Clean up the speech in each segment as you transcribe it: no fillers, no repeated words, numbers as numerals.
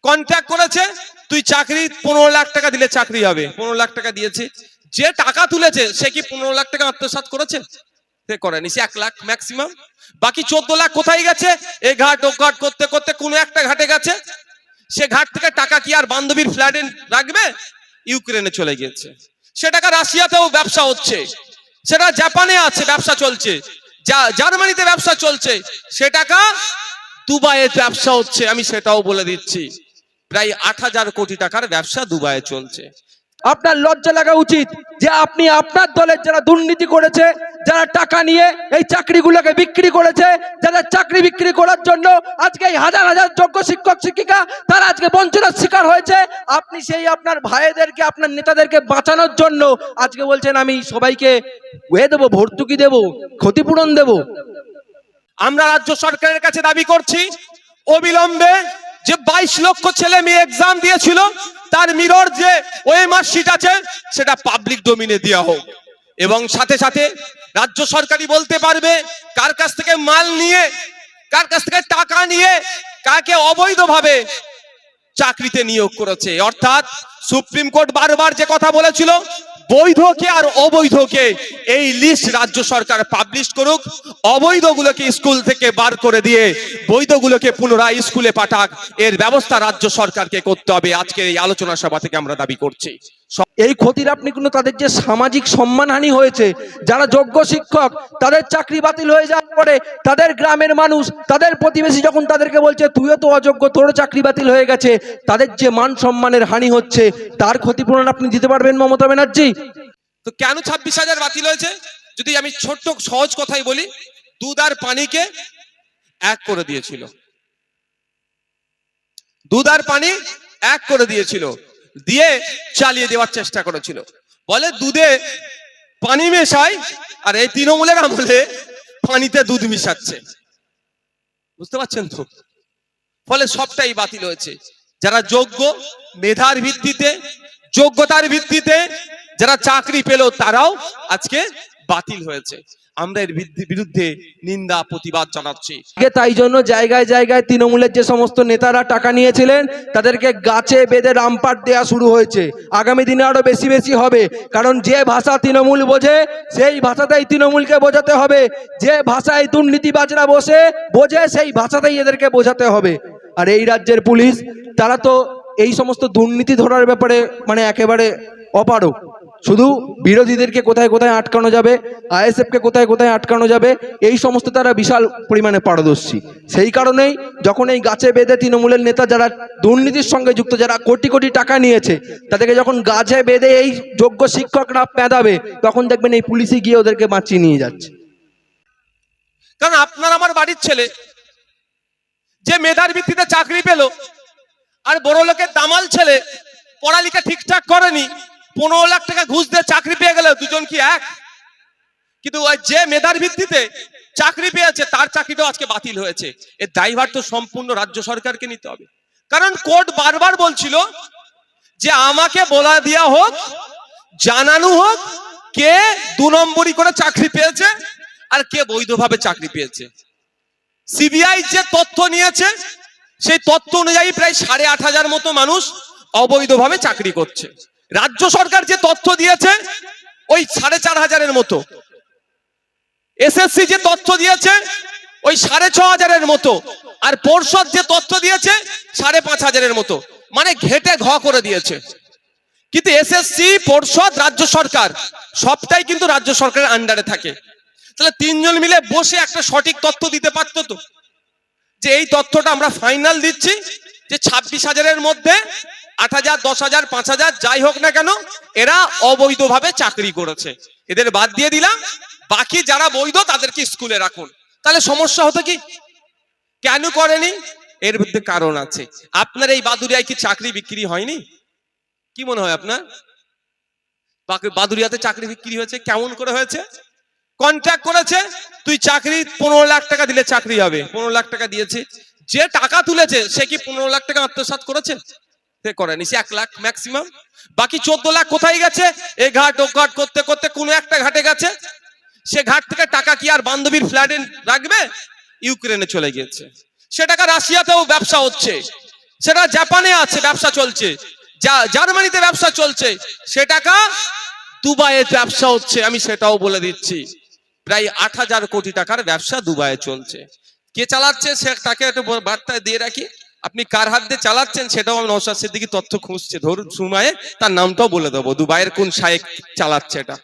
Contract করেছে, তুই চাকরি 15 লাখ টাকা দিলে চাকরি হবে, 15 লাখ টাকা দিয়েছে। যে টাকা তুলেছে সে কি 15 লাখ টাকা আত্মসাৎ করেছে? সে করেনি, সে 1 লাখ ম্যাক্সিমাম। বাকি 14 লাখ কোথায় গেছে? এই ঘাট ও ঘাট করতে করতে কোনো একটা ঘাটে গেছে। সে ঘাট থেকে টাকা কি আর বান্ধবীর ফ্ল্যাটে রাখবে? ইউক্রেনে চলে গেছে। সে টাকা রাশিয়াতেও ব্যবসা হচ্ছে, সেটা জাপানে আছে ব্যবসা চলছে, জার্মানিতে ব্যবসা চলছে, সে টাকা দুবাইয়ে ব্যবসা হচ্ছে। আমি সেটাও বলে দিচ্ছি, প্রায় 8,000 কোটি টাকার ব্যবসা দুবাইয়ে চলছে। আপনার লজ্জা লাগা উচিত যে আপনি আপনার দলের যারা দুর্নীতি করেছে, যারা টাকা নিয়ে এই চাকরিগুলোকে বিক্রি করেছে, যাদের চাকরি বিক্রি করার জন্য আজকে এই হাজার হাজার যোগ্য শিক্ষক শিক্ষিকা তারা আজকে বঞ্চনার শিকার হয়েছে, আপনি সেই আপনার ভাইদেরকে, আপনার নেতাদেরকে বাঁচানোর জন্য আজকে বলছেন আমি সবাইকে দেবো, ভর্তুকি দেবো, ক্ষতিপূরণ দেবো। আমরা রাজ্য সরকারের কাছে দাবি করছি অবিলম্বে যে 22 লক্ষ ছেলে মেয়ে এক্সাম দিয়েছিল তার মিরর যে ওএমআর শিট আছে সেটা পাবলিক ডোমিনে দেওয়া হোক, এবং সাথে সাথে রাজ্য সরকারই বলতে পারবে কার কাছ থেকে মাল নিয়ে, কার কাছ থেকে টাকা নিয়ে কাকে অবৈধভাবে চাকরিতে নিয়োগ করেছে। অর্থাৎ সুপ্রিম কোর্ট বারবার যে কথা বলেছিল বৈধকে আর অবৈধকে এই লিস্ট রাজ্য সরকার পাবলিশ করুক, অবৈধগুলোকে স্কুল থেকে বার করে দিয়ে বৈধগুলোকে পুনরায় স্কুলে পাঠাক, এর ব্যবস্থা রাজ্য সরকারকে করতে হবে। আজকের এই আলোচনা সভা থেকে আমরা দাবি করছি। এই ক্ষতির আপনি কোনো তাদের যে সামাজিক সম্মানহানি হয়েছে, যারা যোগ্য শিক্ষক তাদের চাকরি বাতিল হয়ে যাওয়ার পরে তাদের গ্রামের মানুষ, তাদের প্রতিবেশী যখন তাদেরকে বলছে তুইও তো অযোগ্য, তোরও চাকরি বাতিল হয়ে গেছে, তাদের যে মান সম্মানের হানি হচ্ছে তার ক্ষতিপূরণ আপনি দিতে পারবেন মমতা ব্যানার্জি? তো কেন 26,000 বাতিল হয়েছে? যদি আমি ছোট্ট সহজ কথাই বলি, দুধ আর পানিকে এক করে দিয়েছিল, দুধ আর পানি এক করে দিয়েছিল, দিয়ে চালিয়ে দেওয়ার চেষ্টা করেছিল। বলে দুধে পানি মেশায়, আর এই তৃণমূলের আমলে পানিতে দুধ মিশাচ্ছে। বুঝতে পারছেন তো? ফলে সবটাই বাতিল হয়েছে। যারা যোগ্য, মেধার ভিত্তিতে, যোগ্যতার ভিত্তিতে যারা চাকরি পেল তারাও আজকে বাতিল হয়েছে। আমরা এর বিরুদ্ধে নিন্দা প্রতিবাদ জানাচ্ছি। তাই জন্য জায়গায় জায়গায় তৃণমূলের যে সমস্ত নেতারা টাকা নিয়েছিলেন তাদেরকে গাছে বেঁধে রামপাট দেওয়া শুরু হয়েছে। আগামী দিনে আরো বেশি বেশি হবে, কারণ যে ভাষা তৃণমূল বোঝে সেই ভাষাতেই তৃণমূলকে বোঝাতে হবে, যে ভাষায় দুর্নীতিবাজরা বোঝে সেই ভাষাতেই এদেরকে বোঝাতে হবে। আর এই রাজ্যের পুলিশ তারা তো এই সমস্ত দুর্নীতি ধরার ব্যাপারে মানে একেবারে অপারগ। শুধু বিরোধীদেরকে কোথায় কোথায় আটকানো যাবে, আইএসএফকে কোথায় কোথায় আটকানো যাবে, এই সমস্ত তারা বিশাল পরিমাণে পারদর্শী। সেই কারণেই যখন এই গাছে বেঁধে তৃণমূলের নেতা যারা দুর্নীতির সঙ্গে যুক্ত, যারা কোটি কোটি টাকা নিয়েছে, তাদেরকে যখন গাছে বেঁধে এই যোগ্য শিক্ষকরা পেঁদাবে, তখন দেখবেন এই পুলিশই গিয়ে ওদেরকে বাঁচিয়ে নিয়ে যাচ্ছে। কারণ আপনার আমার বাড়ির ছেলে যে মেধার ভিত্তিতে চাকরি পেল, আর বড় লোকের দামাল ছেলে পড়ালেখা ঠিকঠাক করেনি, 15 লাখ টাকা ঘুষ দিয়ে চাকরি পেয়ে গেল, দুজন কি এক? কিন্তু যে মেধার ভিত্তিতে চাকরি পেয়েছে তার চাকরিটাও আজকে বাতিল হয়েছে। এর দায়ভার তো সম্পূর্ণ রাজ্য সরকারকে নিতে হবে। কারণ কোর্ট বারবার বলছিল যে আমাকে বলা দেওয়া হোক, জানানো হোক কে 2 নম্বরই করে চাকরি পেয়েছে আর কে বৈধভাবে চাকরি পেয়েছে। সিবিআই যে তথ্য নিয়েছে সেই তথ্য অনুযায়ী প্রায় 8,500 মতো মানুষ অবৈধভাবে চাকরি করছে। রাজ্য সরকার যে তথ্য দিয়েছে ওই 4,500 মতো, এসএসসি যে তথ্য দিয়েছে ওই 6,500 মতো, আর পর্ষদ যে তথ্য দিয়েছে 5,500 মতো, মানে ঘেটে ঘ করে দিয়েছে। কিন্তু এসএসসি, পর্ষদ, রাজ্য সরকার সবটাই কিন্তু রাজ্য সরকারের আন্ডারে থাকে। তাহলে 3 জন মিলে বসে একটা সঠিক তথ্য দিতে পারতো তো, যে এই তথ্যটা আমরা ফাইনাল দিচ্ছি যে 26,000-এর মধ্যে 8,000, 10,000, 5,000 যাই হোক না কেন এরা অবৈধভাবে চাকরি করেছে, এদের বাদ দিয়ে দিলাম, বাকি যারা বৈধ তাদেরকে স্কুলে রাখুন। তাহলে সমস্যা হতো কি? কেন করেনি? এর মধ্যে কারণ আছে। আপনার এই বাদুরিয়ায় কি চাকরি বিক্রি হয়নি? কি মনে হয় আপনার? বাদুরিয়াতে চাকরি বিক্রি হয়েছে। কেমন করে হয়েছে? কন্ট্রাক্ট করেছে, তুই চাকরি 15 লাখ টাকা দিলে চাকরি হবে, 15 লাখ টাকা দিয়েছে। যে টাকা তুলেছে সে কি 15 লাখ টাকা আত্মসাৎ করেছে? সে করেনি, সে 1 লাখ ম্যাক্সিমাম। বাকি 14 লাখ কোথায় গেছে? এই ঘাট ও ঘাট করতে করতে কোনো একটা ঘাটে গেছে। সে ঘাট থেকে টাকা কি আর বান্ধবীর ফ্ল্যাটে রাখবে? ইউক্রেনে চলে গেছে। সে টাকা রাশিয়াতেও ব্যবসা হচ্ছে, সেটা জাপানে আছে, ব্যবসা চলছে, জার্মানিতে ব্যবসা চলছে, সে টাকা দুবাইয়ে ব্যবসা হচ্ছে। আমি সেটাও বলে দিচ্ছি, প্রায় 8,000 কোটি টাকার ব্যবসা দুবাইয়ে চলছে। কে চালাচ্ছে সে তাকে একটু বার্তা দিয়ে রাখি, আপনি কার হাত দিয়ে চালাচ্ছেন সেটাও আমি নওশাদ সিদ্দিকী তথ্য খুঁজছে, ধরুন সময়ে তার নামটাও বলে দেবো, দুবাইয়ের কোন শায়েক চালাচ্ছে এটা,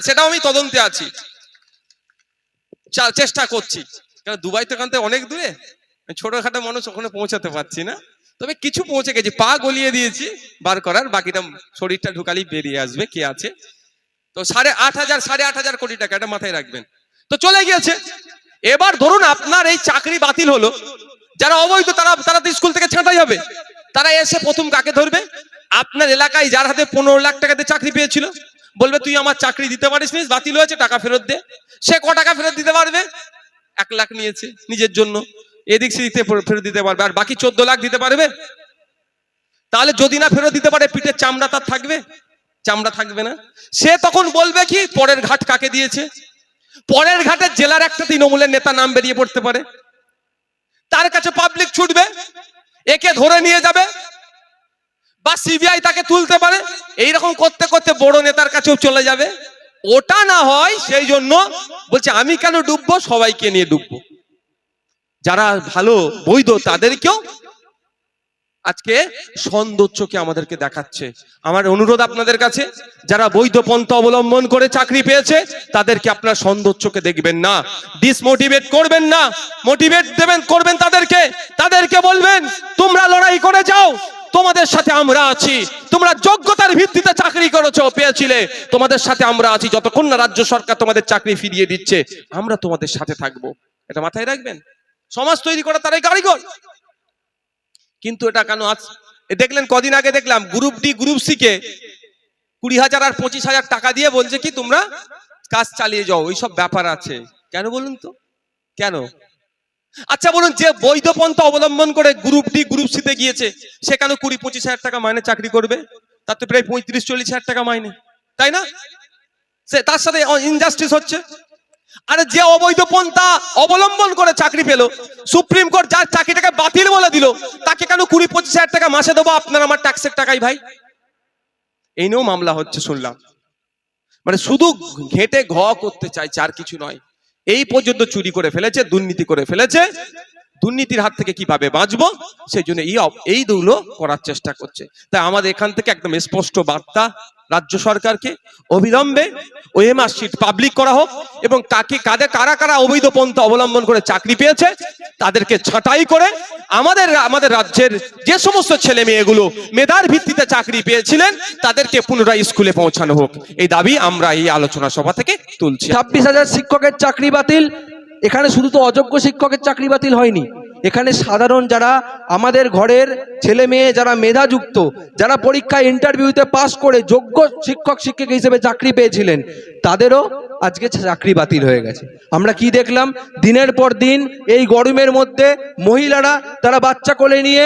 সেটাও আমি তদন্তে আছি, চেষ্টা করছি। কারণ দুবাই তো এখান থেকে অনেক দূরে, ছোটখাটো মানুষ ওখানে পৌঁছাতে পারছি না, তবে কিছু পৌঁছে গেছি, পা গলিয়ে দিয়েছি বার করার, বাকিটা শরীরটা ঢুকালেই বেরিয়ে আসবে কে আছে। তো 8,500 কোটি টাকা, এটা মাথায় রাখবেন। তো চলে গিয়েছে। এবার ধরুন আপনার এই চাকরি বাতিল হলো, যারা অবৈধ তারা তো স্কুল থেকে ছাঁটাই হবে। তারা এসে প্রথম কাকে ধরবে? আপনার এলাকায় যার হাতে 15 লাখ টাকাতে চাকরি পেয়েছিল, বলবে তুই আমার চাকরি দিতে পারিস নি, বাতিল হয়েছে, টাকা ফেরত দে। সে ক টাকা ফেরত দিতে পারবে? 1 লাখ নিয়েছে নিজের জন্য, এদিক সেদিক ফেরত দিতে পারবে, আর বাকি 14 লাখ দিতে পারবে? তাহলে যদি না ফেরত দিতে পারে, পিঠের চামড়া তার থাকবে? চামড়া থাকবে না। সে তখন বলবে কি, পরের ঘাট কাকে দিয়েছে? পরের ঘাটে জেলার একটা তৃণমূলের নেতা নাম বেরিয়ে পড়তে পারে, তার কাছে পাবলিক ছুটবে, একে ধরে নিয়ে যাবে, বা সিবিআই তাকে তুলতে পারে। এইরকম করতে করতে বড় নেতার কাছেও চলে যাবে। ওটা না হয় সেই জন্য বলছে আমি কেন ডুববো, সবাইকে নিয়ে ডুববো। যারা ভালো বৈধ তাদেরকেও আজকে সৌন্দর্যকে আমাদেরকে দেখাচ্ছে। আমার অনুরোধ আপনাদের কাছে, যারা বৈধ পন্থা অবলম্বন করে চাকরি পেয়েছে তাদেরকে আপনার সৌন্দর্যকে দেখবেন না, ডিসমোটিভেট করবেন না, মোটিভেট করবেন তাদেরকে বলবেন তোমরা লড়াই করে যাও, তোমাদের সাথে আমরা আছি, তোমরা যোগ্যতার ভিত্তিতে চাকরি করেছো, পেয়েছিলে, তোমাদের সাথে আমরা আছি, যতক্ষণ না রাজ্য সরকার তোমাদের চাকরি ফিরিয়ে দিচ্ছে আমরা তোমাদের সাথে থাকবো। এটা মাথায় রাখবেন। সমাজ তৈরি করা তারাই কারিগর। কিন্তু এটা কেন আজ দেখলেন, কদিন আগে দেখলাম group D group C K 20,000 আর 25,000 টাকা দিয়ে বলছে কি তোমরা কাজ চালিয়ে যাও, এইসব ব্যাপার আছে। কেন বলুন তো, কেন? আচ্ছা বলুন, যে বৈধ পন্থা অবলম্বন করে গ্রুপ ডি গ্রুপ সি তে গিয়েছে সে কেন 20-25,000 টাকা মাইনে চাকরি করবে? তার তো প্রায় 35-40,000 টাকা মাইনে, তাই না? তার সাথে ইনজাস্টিস হচ্ছে। আরে যে অবৈধ পন্থা অবলম্বন করে চাকরি পেল, সুপ্রিম কোর্ট যার চাকরিটাকে বাতিল বলে দিল, তাকে কেন 20-25,000 টাকা মাসে দেবো আপনার আমার ট্যাক্সের টাকাই ভাই? এই নিয়েও মামলা হচ্ছে শুনলাম। মানে শুধু ঘেটে ঘ করতে চাইছে, আর কিছু নয়। এই পর্যন্ত চুরি করে ফেলেছে, দুর্নীতি করে ফেলেছে, দুর্নীতির হাত থেকে কিভাবে বাঁচবো সেই জন্য এইগুলো করার চেষ্টা করছে। তাই আমাদের এখান থেকে একদম স্পষ্ট বার্তা রাজ্য সরকারকে, অবিলম্বে ওএমআর শিট পাবলিক করা হোক, এবং কারা কারা অবৈধ পন্থা অবলম্বন করে চাকরি পেয়েছে তাদেরকে ছাঁটাই করে আমাদের রাজ্যের যে সমস্ত ছেলে মেয়েগুলো মেধার ভিত্তিতে চাকরি পেয়েছিলেন তাদেরকে পুনরায় স্কুলে পৌঁছানো হোক। এই দাবি আমরা এই আলোচনা সভা থেকে তুলছি। 26,000 শিক্ষকের চাকরি বাতিল। এখানে শুধু তো অযোগ্য শিক্ষকের চাকরি বাতিল হয়নি, এখানে সাধারণ যারা আমাদের ঘরের ছেলে মেয়ে, যারা মেধাযুক্ত, যারা পরীক্ষায় ইন্টারভিউতে পাস করে যোগ্য শিক্ষক শিক্ষিকা হিসেবে চাকরি পেয়েছিলেন, তাদেরও আজকে চাকরি বাতিল হয়ে গেছে। আমরা কি দেখলাম, দিনের পর দিন এই গরমের মধ্যে মহিলারা তারা বাচ্চা কোলে নিয়ে,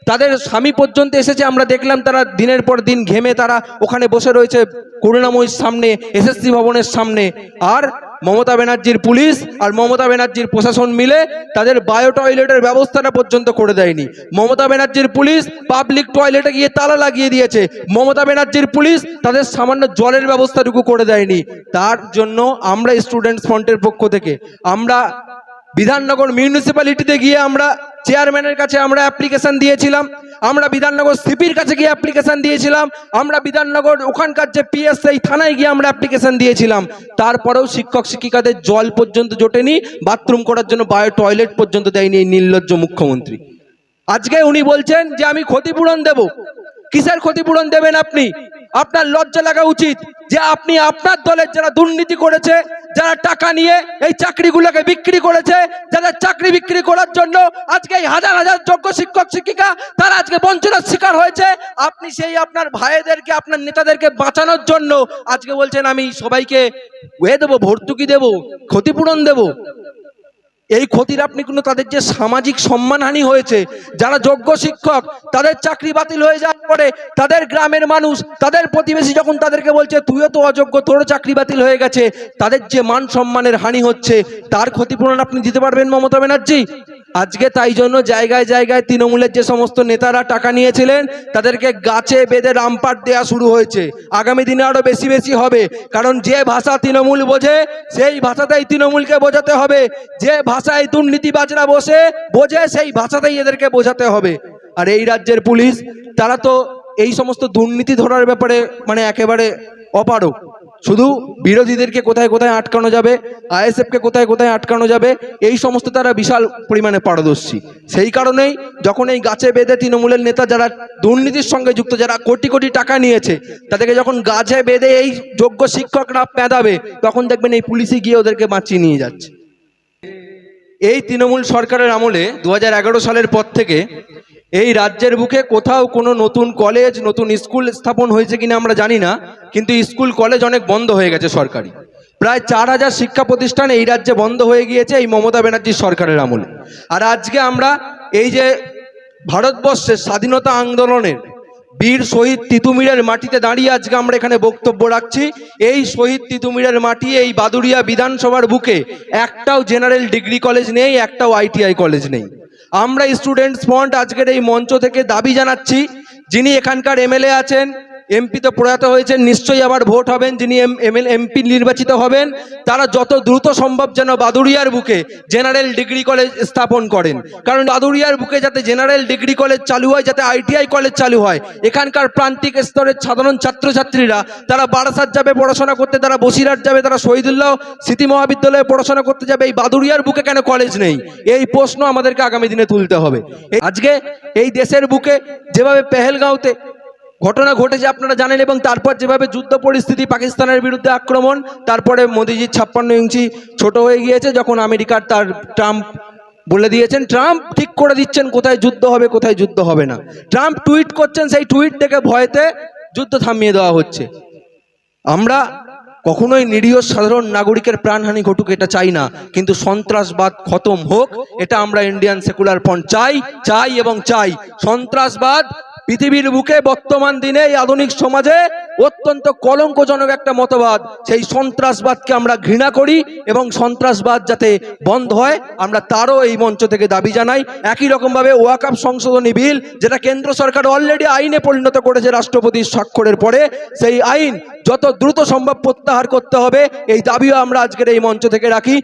তাদের স্বামী পর্যন্ত এসেছে, আমরা দেখলাম তারা দিনের পর দিন ঘেমে তারা ওখানে বসে রয়েছে করুণাময়ীর সামনে, এসএসসি ভবনের সামনে। আর মমতা ব্যানার্জির পুলিশ আর মমতা ব্যানার্জির প্রশাসন মিলে তাদের বায়ো টয়লেটের ব্যবস্থাটা পর্যন্ত করে দেয়নি। মমতা ব্যানার্জির পুলিশ পাবলিক টয়লেটে গিয়ে তালা লাগিয়ে দিয়েছে। মমতা ব্যানার্জির পুলিশ তাদের সামান্য জলের ব্যবস্থাটুকু করে দেয়নি। তার জন্য আমরা স্টুডেন্টস ফ্রন্টের পক্ষ থেকে আমরা বিধাননগর মিউনিসিপ্যালিটিতে গিয়ে আমরা চেয়ারম্যানের কাছে আমরা অ্যাপ্লিকেশন দিয়েছিলাম, আমরা বিধাননগর সিপির কাছে গিয়ে অ্যাপ্লিকেশন দিয়েছিলাম, আমরা বিধাননগর ওখানকার যে পিএসআই থানায় গিয়ে আমরা অ্যাপ্লিকেশন দিয়েছিলাম। তারপরেও শিক্ষক শিক্ষিকাদের জল পর্যন্ত জোটেনি, বাথরুম করার জন্য বায়ো টয়লেট পর্যন্ত দেয়নি এই নির্লজ্জ মুখ্যমন্ত্রী। আজকে উনি বলছেন যে আমি ক্ষতিপূরণ দেব। কিসের ক্ষতিপূরণ দেবেন আপনি? আপনার লজ্জা লাগা উচিত যে আপনি আপনার দলের যারা দুর্নীতি করেছে, যারা টাকা নিয়ে এই চাকরিগুলোকে বিক্রি করেছে, যাদের চাকরি বিক্রি করার জন্য আজকে এই হাজার হাজার যোগ্য শিক্ষক শিক্ষিকা তারা আজকে বঞ্চনার শিকার হয়েছে, আপনি সেই আপনার ভাইদেরকে, আপনার নেতাদেরকে বাঁচানোর জন্য আজকে বলছেন আমি সবাইকে দেবো, ভর্তুকি দেবো, ক্ষতিপূরণ দেবো। এই ক্ষতির আপনি কোনো, তাদের যে সামাজিক সম্মানহানি হয়েছে, যারা যোগ্য শিক্ষক তাদের চাকরি বাতিল হয়ে যাওয়ার পরে তাদের গ্রামের মানুষ, তাদের প্রতিবেশী যখন তাদেরকে বলছে তুইও তো অযোগ্য, তোরও চাকরি বাতিল হয়ে গেছে, তাদের যে মান সম্মানের হানি হচ্ছে তার ক্ষতিপূরণ আপনি দিতে পারবেন মমতা ব্যানার্জি? আজকে তাই জন্য জায়গায় জায়গায় তৃণমূলের যে সমস্ত নেতারা টাকা নিয়েছিলেন তাদেরকে গাছে বেঁধে রামপাট দেওয়া শুরু হয়েছে। আগামী দিনে আরো বেশি বেশি হবে, কারণ যে ভাষা তৃণমূল বোঝে সেই ভাষাতেই তৃণমূলকে বোঝাতে হবে, যে ভাষায় দুর্নীতিবাজরা বোঝে সেই ভাষাতেই এদেরকে বোঝাতে হবে। আর এই রাজ্যের পুলিশ তারা তো এই সমস্ত দুর্নীতি ধরার ব্যাপারে মানে একেবারে অপারগ। শুধু বিরোধীদেরকে কোথায় কোথায় আটকানো যাবে, আইএসএফকে কোথায় কোথায় আটকানো যাবে, এই সমস্ত তারা বিশাল পরিমাণে পারদর্শী। সেই কারণেই যখন এই গাছে বেঁধে তৃণমূলের নেতা যারা দুর্নীতির সঙ্গে যুক্ত, যারা কোটি কোটি টাকা নিয়েছে, তাদেরকে যখন গাছে বেঁধে এই যোগ্য শিক্ষকরা পেদাবে, তখন দেখবেন এই পুলিশই গিয়ে ওদেরকে বাঁচিয়ে নিয়ে যাচ্ছে। এই তৃণমূল সরকারের আমলে 2011 সালের পর থেকে এই রাজ্যের বুকে কোথাও কোনো নতুন কলেজ নতুন স্কুল স্থাপন হয়েছে কিনা আমরা জানি না, কিন্তু স্কুল কলেজ অনেক বন্ধ হয়ে গেছে সরকারি। প্রায় 4000 শিক্ষা প্রতিষ্ঠান এই রাজ্যে বন্ধ হয়ে গিয়েছে এই মমতা ব্যানার্জির সরকারের আমলে। আর আজকে আমরা এই যে ভারতবর্ষের স্বাধীনতা আন্দোলনের বীর শহীদ তিতুমিরের মাটিতে দাঁড়িয়ে আজকে আমরা এখানে বক্তব্য রাখছি। এই শহীদ তিতুমিরের মাটি, এই বাদুড়িয়া বিধানসভার বুকে একটাও জেনারেল ডিগ্রি কলেজ নেই, একটাও আইটিআই কলেজ নেই। আমরা স্টুডেন্টস ফ্রন্ট আজকের এই মঞ্চ থেকে দাবি জানাচ্ছি, যিনি এখানকার এমএলএ আছেন, এমপি তো প্রয়াত হয়েছেন, নিশ্চয়ই আবার ভোট হবেন, যিনি এমপি নির্বাচিত হবেন, তারা যত দ্রুত সম্ভব যেন বাদুড়িয়ার বুকে জেনারেল ডিগ্রি কলেজ স্থাপন করেন। কারণ বাদুড়িয়ার বুকে যাতে জেনারেল ডিগ্রি কলেজ চালু হয়, যাতে আইটিআই কলেজ চালু হয়, এখানকার প্রান্তিক স্তরের সাধারণ ছাত্রছাত্রীরা তারা বারাসাত যাবে পড়াশোনা করতে, তারা বসিরহাট যাবে, তারা শহীদুল্লাহ স্মৃতি মহাবিদ্যালয়ে পড়াশোনা করতে যাবে, এই বাদুড়িয়ার বুকে কেন কলেজ নেই? এই প্রশ্ন আমাদেরকে আগামী দিনে তুলতে হবে। আজকে এই দেশের বুকে যেভাবে পেহেলগাঁওতে ঘটনা ঘটেছে আপনারা জানেন, এবং তারপর যেভাবে যুদ্ধ পরিস্থিতি, পাকিস্তানের বিরুদ্ধে আক্রমণ, তারপরে মোদিজির 56 ইঞ্চি ছোট হয়ে গিয়েছে, যখন আমেরিকার তার ট্রাম্প বলে দিয়েছেন, ট্রাম্প ঠিক করে দিচ্ছেন কোথায় যুদ্ধ হবে কোথায় যুদ্ধ হবে না। ট্রাম্প টুইট করছেন, সেই টুইট থেকে ভয়তে যুদ্ধ থামিয়ে দেওয়া হচ্ছে। আমরা কখনোই নিরীহ সাধারণ নাগরিকের প্রাণহানি ঘটুক এটা চাই না, কিন্তু সন্ত্রাসবাদ খতম হোক এটা আমরা ইন্ডিয়ান সেকুলার ফ্রন্ট চাই এবং চাই। সন্ত্রাসবাদ পৃথিবীর বুকে বর্তমান দিনে এই আধুনিক সমাজে অত্যন্ত কলঙ্কজনক একটা মতবাদ। সেই সন্ত্রাসবাদকে আমরা ঘৃণা করি এবং সন্ত্রাসবাদ যাতে বন্ধ হয় আমরা তারও এই মঞ্চ থেকে দাবি জানাই। একই রকমভাবে ওয়াকফ সংশোধনী বিল, যেটা কেন্দ্র সরকার অলরেডি আইনে পরিণত করেছে রাষ্ট্রপতির স্বাক্ষরের পরে, সেই আইন যত দ্রুত সম্ভব প্রত্যাহার করতে হবে, এই দাবিও আমরা আজকের এই মঞ্চ থেকে রাখি।